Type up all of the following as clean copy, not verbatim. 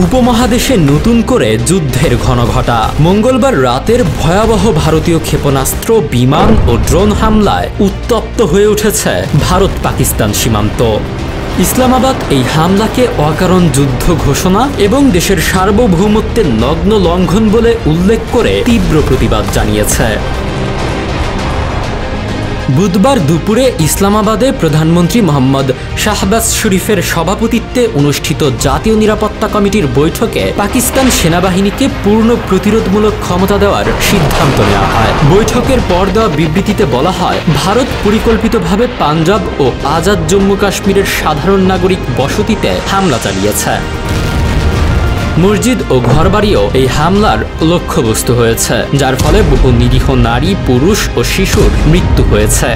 উপমহাদেশে নতুন করে যুদ্ধের ঘনঘটা। মঙ্গলবার রাতের ভয়াবহ ভারতীয় ক্ষেপণাস্ত্র, বিমান ও ড্রোন হামলায় উত্তপ্ত হয়ে উঠেছে ভারত পাকিস্তান সীমান্ত। ইসলামাবাদ এই হামলাকে অকারণ যুদ্ধ ঘোষণা এবং দেশের সার্বভৌমত্বের নগ্ন লঙ্ঘন বলে উল্লেখ করে তীব্র প্রতিবাদ জানিয়েছে। বুধবার দুপুরে ইসলামাবাদে প্রধানমন্ত্রী মোহাম্মদ শাহবাজ শরীফের সভাপতিত্বে অনুষ্ঠিত জাতীয় নিরাপত্তা কমিটির বৈঠকে পাকিস্তান সেনাবাহিনীকে পূর্ণ প্রতিরোধমূলক ক্ষমতা দেওয়ার সিদ্ধান্ত নেওয়া হয়। বৈঠকের পর দেওয়া বিবৃতিতে বলা হয়, ভারত পরিকল্পিতভাবে পাঞ্জাব ও আজাদ জম্মু কাশ্মীরের সাধারণ নাগরিক বসতিতে হামলা চালিয়েছে। মসজিদ ও ঘরবাড়িও এই হামলার লক্ষ্যবস্তু হয়েছে, যার ফলে বহু নিরীহ নারী, পুরুষ ও শিশুর মৃত্যু হয়েছে।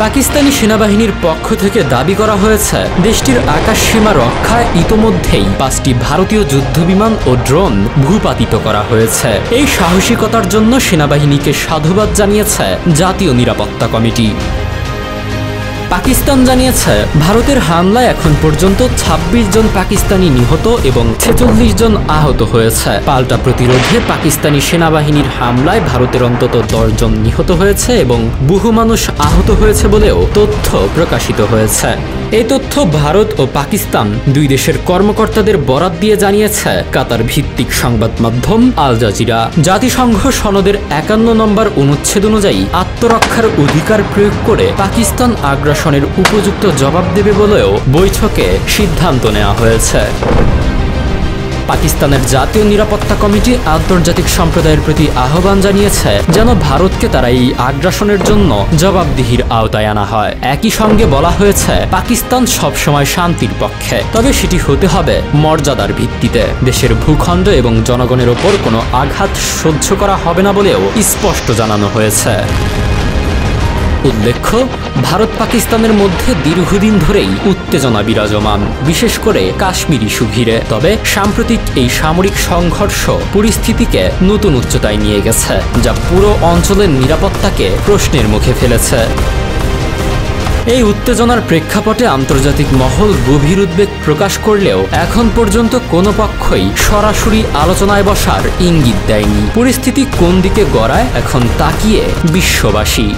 পাকিস্তানি সেনাবাহিনীর পক্ষ থেকে দাবি করা হয়েছে, দেশটির আকাশসীমা রক্ষায় ইতোমধ্যেই 5টি ভারতীয় যুদ্ধবিমান ও ড্রোন ভূপাতিত করা হয়েছে। এই সাহসিকতার জন্য সেনাবাহিনীকে সাধুবাদ জানিয়েছে জাতীয় নিরাপত্তা কমিটি। পাকিস্তান জানিয়েছে, ভারতের হামলায় এখন পর্যন্ত 26 জন পাকিস্তানি নিহত এবং 46 জন আহত হয়েছে। পাল্টা প্রতিরোধে পাকিস্তানি সেনাবাহিনীর হামলায় ভারতের অন্তত 10 জন নিহত হয়েছে এবং বহু মানুষ আহত হয়েছে বলেও তথ্য প্রকাশিত হয়েছে। এই তথ্য ভারত ও পাকিস্তান দুই দেশের কর্মকর্তাদের বরাত দিয়ে জানিয়েছে কাতার ভিত্তিক সংবাদ মাধ্যম আল জাজিরা। জাতিসংঘ সনদের 51 নম্বর অনুচ্ছেদ অনুযায়ী আত্মরক্ষার অধিকার প্রয়োগ করে পাকিস্তান আগ্রাসনের উপযুক্ত জবাব দেবে বলেও বৈঠকে সিদ্ধান্ত নেওয়া হয়েছে। পাকিস্তানের জাতীয় নিরাপত্তা কমিটি আন্তর্জাতিক সম্প্রদায়ের প্রতি আহ্বান জানিয়েছে যেন ভারতকে তারা এই আগ্রাসনের জন্য জবাবদিহির আওতায় আনা হয়। একই সঙ্গে বলা হয়েছে, পাকিস্তান সবসময় শান্তির পক্ষে, তবে সেটি হতে হবে মর্যাদার ভিত্তিতে। দেশের ভূখণ্ড এবং জনগণের ওপর কোনো আঘাত সহ্য করা হবে না বলেও স্পষ্ট জানানো হয়েছে। উল্লেখ্য, ভারত পাকিস্তানের মধ্যে দীর্ঘদিন ধরেই উত্তেজনা বিরাজমান, বিশেষ করে কাশ্মীর ইস্যু ঘিরে। তবে সাম্প্রতিক এই সামরিক সংঘর্ষ পরিস্থিতিকে নতুন উচ্চতায় নিয়ে গেছে, যা পুরো অঞ্চলের নিরাপত্তাকে প্রশ্নের মুখে ফেলেছে। এই উত্তেজনার প্রেক্ষাপটে আন্তর্জাতিক মহল গভীর উদ্বেগ প্রকাশ করলেও এখন পর্যন্ত কোনো পক্ষই সরাসরি আলোচনায় বসার ইঙ্গিত দেয়নি। পরিস্থিতি কোন দিকে গড়ায় এখন তাকিয়ে বিশ্ববাসী।